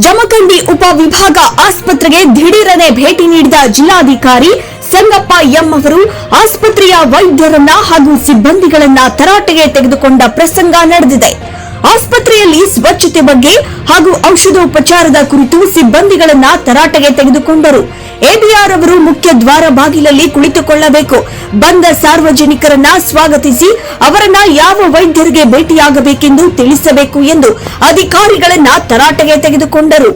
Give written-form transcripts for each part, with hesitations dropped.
ಜಮಖಂಡಿ ಉಪವಿಭಾಗ ಆಸ್ಪತ್ರೆಗೆ ದಿಢೀರನೆ ಭೇಟಿ ನೀಡಿದ ಜಿಲ್ಲಾಧಿಕಾರಿ ಸಂಗಪ್ಪ ಎಂ ಅವರು ಆಸ್ಪತ್ರೆಯ ವೈದ್ಯರನ್ನ ಹಾಗೂ ಸಿಬ್ಬಂದಿಗಳನ್ನ ತರಾಟೆಗೆ ತೆಗೆದುಕೊಂಡ ಪ್ರಸಂಗ ನಡೆದಿದೆ. ಆಸ್ಪತ್ರೆಯಲ್ಲಿ ಸ್ವಚ್ಛತೆ ಬಗ್ಗೆ ಹಾಗೂ ಔಷಧೋಪಚಾರದ ಕುರಿತು ಸಿಬ್ಬಂದಿಗಳನ್ನ ತರಾಟೆಗೆ ತೆಗೆದುಕೊಂಡರು. ಎಬಿಆರ್ ಅವರು ಮುಖ್ಯ ದ್ವಾರ ಬಾಗಿಲಲ್ಲಿ ಕುಳಿತುಕೊಳ್ಳಬೇಕು. ಬಂದ ಸಾರ್ವಜನಿಕರನ್ನ ಸ್ವಾಗತಿಸಿ ಅವರನ್ನ ಯಾವ ವೈದ್ಯರಿಗೆ ಭೇಟಿಯಾಗಬೇಕೆಂದು ತಿಳಿಸಬೇಕು ಎಂದು ಅಧಿಕಾರಿಗಳನ್ನ ತರಾಟೆಗೆ ತೆಗೆದುಕೊಂಡರು.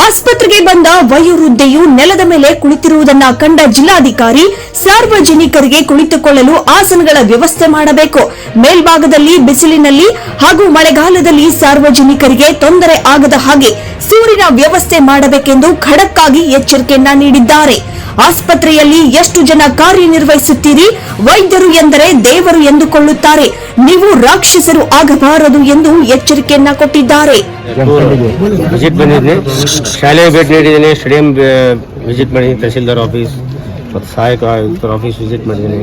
ಆಸ್ಪತ್ರೆಗೆ ಬಂದ ವಯೋವೃದ್ಧೆಯು ನೆಲದ ಮೇಲೆ ಕುಳಿತಿರುವುದನ್ನ ಕಂಡ ಜಿಲ್ಲಾಧಿಕಾರಿ ಸಾರ್ವಜನಿಕರಿಗೆ ಕುಳಿತುಕೊಳ್ಳಲು ಆಸನಗಳ ವ್ಯವಸ್ಥೆ ಮಾಡಬೇಕು, ಮೇಲ್ಭಾಗದಲ್ಲಿ ಬಿಸಿಲಿನಲ್ಲಿ ಹಾಗೂ ಮಳೆಗಾಲದಲ್ಲಿ ಸಾರ್ವಜನಿಕರಿಗೆ ತೊಂದರೆ ಆಗದ ಹಾಗೆ ಸೂರಿನ ವ್ಯವಸ್ಥೆ ಮಾಡಬೇಕೆಂದು ಖಡಕ್ ಆಗಿ ಎಚ್ಚರಿಕೆಯನ್ನ ನೀಡಿದ್ದಾರೆ. ಆಸ್ಪತ್ರೆಯಲ್ಲಿ ಎಷ್ಟು ಜನ ಕಾರ್ಯನಿರ್ವಹಿಸುತ್ತೀರಿ? ವೈದ್ಯರು ಎಂದರೆ ದೇವರು ಎಂದುಕೊಳ್ಳುತ್ತಾರೆ, ನೀವು ರಾಕ್ಷಸರು ಆಗಬಾರದು ಎಂದು ಎಚ್ಚರಿಕೆಯನ್ನ ಕೊಟ್ಟಿದ್ದಾರೆ. ವಿಸಿಟ್ ಬಂದಿದ್ದೀನಿ, ಶಾಲೆಗೆ ಭೇಟಿ ನೀಡಿದ್ದೀನಿ, ಸ್ಟೇಡಿಯಂ ವಿಸಿಟ್ ಮಾಡಿದ್ದೀನಿ, ತಹಸೀಲ್ದಾರ್ ಆಫೀಸ್ ಮತ್ತು ಸಹಾಯಕ ಆಯುಕ್ತರ ಆಫೀಸ್ ವಿಸಿಟ್ ಮಾಡಿದ್ದೀನಿ.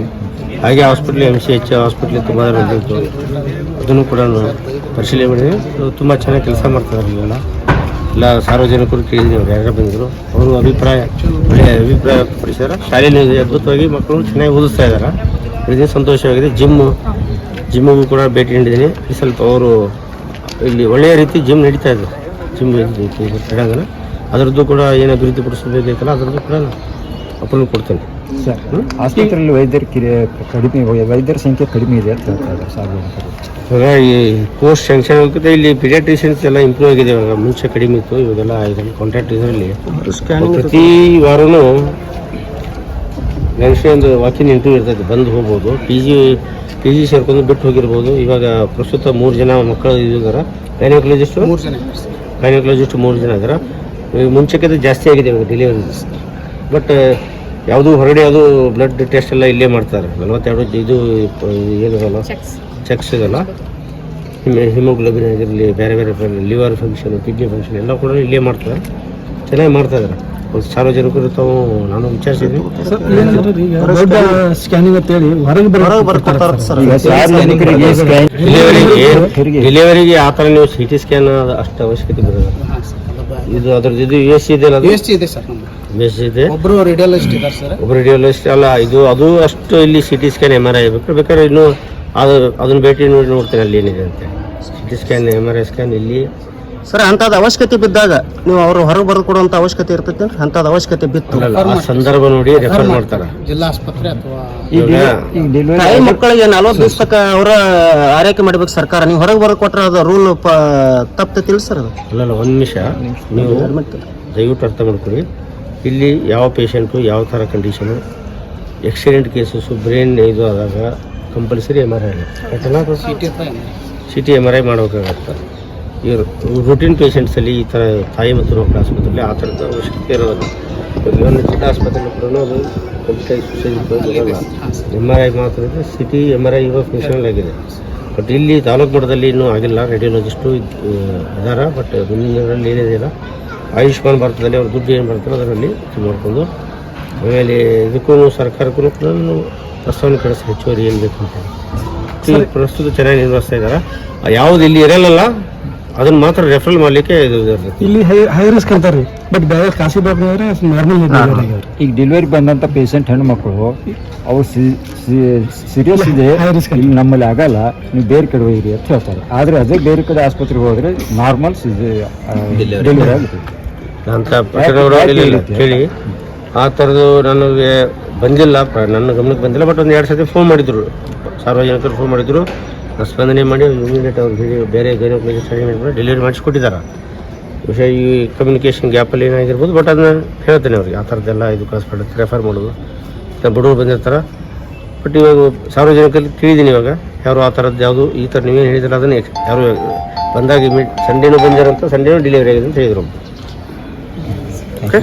ಹಾಗೆ ಹಾಸ್ಪಿಟ್ಲ್ MCH ಹಾಸ್ಪಿಟ್ಲಿಗೆ ತುಂಬ ಬಂದಿತ್ತು, ಅದನ್ನು ಕೂಡ ಪರಿಶೀಲನೆ ಮಾಡಿದ್ದೀನಿ. ತುಂಬ ಚೆನ್ನಾಗಿ ಕೆಲಸ ಮಾಡ್ತಾರೆ. ಎಲ್ಲ ಸಾರ್ವಜನಿಕರು ಕೇಳಿದ್ದೀನಿ, ಅವ್ರು ಯಾರು ಬಂದಿದ್ರು ಅವರು ಒಳ್ಳೆಯ ಅಭಿಪ್ರಾಯ ವ್ಯಕ್ತಪಡಿಸಿದ್ದಾರೆ. ಶಾಲೆಯಲ್ಲಿ ಅದ್ಭುತವಾಗಿ ಮಕ್ಕಳು ಚೆನ್ನಾಗಿ ಓದಿಸ್ತಾ ಇದ್ದಾರೆ, ಇದರಿಂದ ಸಂತೋಷವಾಗಿದೆ. ಜಿಮ್ಮಿಗೂ ಕೂಡ ಭೇಟಿ ನೀಡಿದ್ದೀನಿ. ಸ್ವಲ್ಪ ಅವರು ಇಲ್ಲಿ ಒಳ್ಳೆಯ ರೀತಿ ಜಿಮ್ ನಡೀತಾ ಇದೆ, ಜಿಮ್ ಕ್ರೀಡಾಂಗಣ. ಅದರದ್ದು ಕೂಡ ಏನು ಅಭಿವೃದ್ಧಿ ಪಡಿಸಬೇಕಲ್ಲ, ಅದರದ್ದು ಕೂಡ ಅಪ್ರೂವ್ ಕೊಡ್ತೇನೆ. ಸರ್, ಆಸ್ಪತ್ರೆಯಲ್ಲಿ ವೈದ್ಯರ ಸಂಖ್ಯೆ ಕಡಿಮೆ ಇದೆ ಅಂತ ಹೇಳ್ತಾರೆ ಸಾರ್ವಜನಿಕರು. ಇವಾಗ ಈ ಕೋರ್ಸ್ ಸ್ಯಾಂಕ್ಷನ್ ಹೋಗುತ್ತೆ, ಇಲ್ಲಿ ಪೀಡಿಯಾಟ್ರಿಷಿಯನ್ಸ್ ಎಲ್ಲ ಇಂಪ್ರೂವ್ ಆಗಿದೆ. ಇವಾಗ ಮುಂಚೆ ಕಡಿಮೆ ಇತ್ತು, ಇವಾಗೆಲ್ಲ ಇದರಲ್ಲಿ ಕಾಂಟ್ರಾಕ್ಟ್ ಇದರಲ್ಲಿ ಪ್ರತಿ ವಾರನೂ ನೆಕ್ಸ್ಟ್ ಒಂದು ವಾಕಿಂಗ್ ಇಂಟರ್ವ್ಯೂ ಇರ್ತೈತೆ, ಬಂದು ಹೋಗ್ಬೋದು. ಪಿ ಜಿ ಸೇರ್ಕೊಂಡು ಬಿಟ್ಟು ಹೋಗಿರ್ಬೋದು. ಇವಾಗ ಪ್ರಸ್ತುತ 3 ಜನ ಮಕ್ಕಳು ಇದ್ದಾರೆ. ಗೈನಕಾಲಜಿಸ್ಟ್ 3 ಜನ ಇದ್ದಾರೆ. ಮುಂಚೆಕ್ಕಿಂತ ಜಾಸ್ತಿ ಆಗಿದೆ ಇವಾಗ ಡೆಲಿವರಿ. ಬಟ್ ಯಾವುದು ಹೊರಗಡೆ ಯಾವುದು ಬ್ಲಡ್ ಟೆಸ್ಟ್ ಎಲ್ಲ ಇಲ್ಲೇ ಮಾಡ್ತಾರೆ. 42 ಇದು ಏನಿರಲ್ಲ, ಚೆಕ್ಸ್ ಇದಲ್ಲ, ಹಿಮೋಗ್ಲೋಬಿನ್ ಆಗಿರಲಿ, ಬೇರೆ ಲಿವರ್ ಫಂಕ್ಷನ್, ಕಿಡ್ನಿ ಫಂಕ್ಷನ್ ಎಲ್ಲ ಕೂಡ ಇಲ್ಲೇ ಮಾಡ್ತಾರೆ. ಚೆನ್ನಾಗಿ ಮಾಡ್ತಾ ಇದ್ದಾರೆ. ಸಾರ್ವಜನಿಕರು ತಾವು ನಾನು ವಿಚಾರಿಸಿದ್ದೀನಿ. ಡೆಲಿವರಿಗೆ ಆ ಥರ ನೀವು CT ಸ್ಕ್ಯಾನ್ ಅಷ್ಟು ಅವಶ್ಯಕತೆ ಬರೋದು. ಇದು ಅದ್ರದ್ದು ಇದು US ಇದೆ ಸರ್, US ಇದೆ. ಒಬ್ಬರು ರೇಡಿಯೋಲಜಿಸ್ಟ್ ಅಲ್ಲ, ಅದು ಅಷ್ಟು ಇಲ್ಲಿ CT ಸ್ಕ್ಯಾನ್ MRI ಬೇಕಾದ್ರೆ ಇನ್ನು ಅದನ್ನ ಭೇಟಿ ನೋಡ್ತೇನೆ ಅಲ್ಲಿ ಏನಿದೆ ಅಂತ. CT ಸ್ಕ್ಯಾನ್ MRI ಸ್ಕ್ಯಾನ್ ಇಲ್ಲಿ ಸರ್ ಅಂಥದ್ದು ಅವಶ್ಯಕತೆ ಬಿದ್ದಾಗ ನೀವು ಅವರು ಹೊರಗೆ ಬರೆದು ಕೊಡುವಂಥ ಅವಶ್ಯಕತೆ ಇರ್ತೈತೆ. ಅಂಥದ್ದು ಅವಶ್ಯಕತೆ ಬಿತ್ತು ಸಂದರ್ಭ ನೋಡಿ ರೆಫರ್ ಮಾಡ್ತಾರೆ ಜಿಲ್ಲಾ ಆಸ್ಪತ್ರೆ ಅಥವಾ ತಾಯಿ ಮಕ್ಕಳಿಗೆ 40 ದಿವಸ ತನಕ ಅವರ ಆರೈಕೆ ಮಾಡ್ಬೇಕು ಸರ್ಕಾರ. ನೀವು ಹೊರಗೆ ಬರೆದು ಕೊಟ್ಟರೆ ಅದು ರೂಲ್ ತಪ್ಪುತ್ತಿಲ್ಲ ಸರ್. ಅದು ಅಲ್ಲಲ್ಲ, ಒಂದು ನಿಮಿಷ ನೀವು ದಯವಿಟ್ಟು ಅರ್ಥ ಮಾಡ್ಕೊಳ್ಳಿ. ಇಲ್ಲಿ ಯಾವ ಪೇಷಂಟು ಯಾವ ಥರ ಕಂಡೀಷನು, ಆಕ್ಸಿಡೆಂಟ್ ಕೇಸಸ್ಸು, ಬ್ರೈನ್ ಇದು ಆದಾಗ ಕಂಪಲ್ಸರಿ MRI CT MRI ಮಾಡಬೇಕಾಗತ್ತೆ. ಈ ರೂಟೀನ್ ಪೇಷಂಟ್ಸಲ್ಲಿ ಈ ಥರ ತಾಯಿ ಮತ್ತು ಮಕ್ಕಳ ಆಸ್ಪತ್ರೆಯಲ್ಲಿ ಆ ಥರದ ಅವಶ್ಯಕತೆ ಇರೋದು. ಒಂದು ಜಿಲ್ಲಾ ಆಸ್ಪತ್ರೆಯಲ್ಲಿ ಕೂಡ ಅದು MRI ಮಾತ್ರ ಇದೆ. CT MRI ಇವಾಗ ಫಂಕ್ಷನಲ್ ಆಗಿದೆ. ಬಟ್ ಇಲ್ಲಿ ತಾಲೂಕು ಮಟ್ಟದಲ್ಲಿ ಇನ್ನೂ ಆಗಿಲ್ಲ. ರೇಡಿಯೋಲಜಿಸ್ಟು ಇದ್ದಾರೆ. ಬಟ್ ಮುಂದಿನ ದಿನಗಳಲ್ಲಿ ಏನಿದೆಯಲ್ಲ, ಆಯುಷ್ಮಾನ್ ಭಾರತದಲ್ಲಿ ಅವ್ರ ದುಡ್ಡು ಏನು ಬರ್ತಾರೋ ಅದರಲ್ಲಿ ಇದು ಮಾಡಿಕೊಂಡು ಆಮೇಲೆ ಇದಕ್ಕೂ ಸರ್ಕಾರಕ್ಕೂ ಕೂಡ ಪ್ರಸ್ತಾವನೆ ಕಳಿಸಿ ಹೆಚ್ಚುವರಿ ಏನು ಬೇಕು ಅಂತ ಪ್ರಸ್ತುತ ಚೆನ್ನಾಗಿ ನಿರ್ವಹಿಸ್ತಾ ಇದ್ದಾರೆ. ಯಾವುದು ಇಲ್ಲಿ ಇರಲ್ಲ ಅದನ್ನ ಮಾತ್ರ ರೆಫರಲ್ ಮಾಡಲಿಕ್ಕೆ ಇಲ್ಲಿ ಹೈ ರಿಸ್ಕ್ ಅಂತಾರೆ. ಬಟ್ ಬೇರೆ ಖಾಸಗಿ ಡಾಕ್ಟರ್ ನಾರ್ಮಲ್. ಈಗ ಡೆಲಿವರಿ ಬಂದಂಥ ಪೇಷಂಟ್ ಹೆಣ್ಮಕ್ಳು ಅವ್ರು ಸೀರಿಯಸ್ ಇದೆ, ಇಲ್ಲಿ ನಮ್ಮಲ್ಲಿ ಆಗಲ್ಲ, ನೀವು ಬೇರೆ ಕಡೆ ಹೋಗಿರಿ ಅಂತ ಹೇಳ್ತಾರೆ. ಆದರೆ ಅದೇ ಬೇರೆ ಕಡೆ ಆಸ್ಪತ್ರೆಗೆ ಹೋದರೆ ನಾರ್ಮಲ್ ಡೆಲಿವರಿ ಆಗುತ್ತೆ ಅಂತ ಹೇಳಿ ಆ ಥರದ್ದು ನನಗೆ ಬಂದಿಲ್ಲ, ನನ್ನ ಗಮನಕ್ಕೆ ಬಂದಿಲ್ಲ. ಬಟ್ ಒಂದು 2 ಸತಿ ಫೋನ್ ಮಾಡಿದ್ರು, ಸಾರ್ವಜನಿಕರು ಫೋನ್ ಮಾಡಿದ್ರು. ಸ್ಪಂದನೆ ಮಾಡಿ ಇಮಿಡಿಯೇಟ್ ಅವ್ರಿಗೆ ಬೇರೆ ಗೈನಕಾಲಜಿಸ್ಟ್ ಮಾಡಿ ಡೆಲಿವರಿ ಮಾಡಿಸ್ಕೊಟ್ಟಿದ್ದಾರೆ. ವಿಷಯ ಈ ಕಮ್ಯುನಿಕೇಷನ್ ಗ್ಯಾಪಲ್ಲಿ ಏನಾಗಿರ್ಬೋದು. ಬಟ್ ಅದನ್ನ ಹೇಳ್ತೇನೆ ಅವ್ರಿಗೆ, ಆ ಥರದ್ದೆಲ್ಲ ಇದು ಹಾಸ್ಪಿಟಲ್ ರೆಫರ್ ಮಾಡೋದು. ಬಡವರು ಬಂದಿರ್ತಾರೆ. ಬಟ್ ಇವಾಗ ಸಾರ್ವಜನಿಕರಲ್ಲಿ ತಿಳಿದೀನಿ, ಇವಾಗ ಯಾರು ಆ ಥರದ್ದು ಯಾವುದು ಈ ಥರ ನೀವೇನು ಹೇಳಿದ್ರೆ ಅದನ್ನು ಯಾರು ಬಂದಾಗ ಸಂಡೇನೂ ಬಂದಿರಂತ, ಸಂಡೇನೂ ಡೆಲಿವರಿ ಆಗಿದೆ ಅಂತ ಹೇಳಿದ್ರು. ಓಕೆ.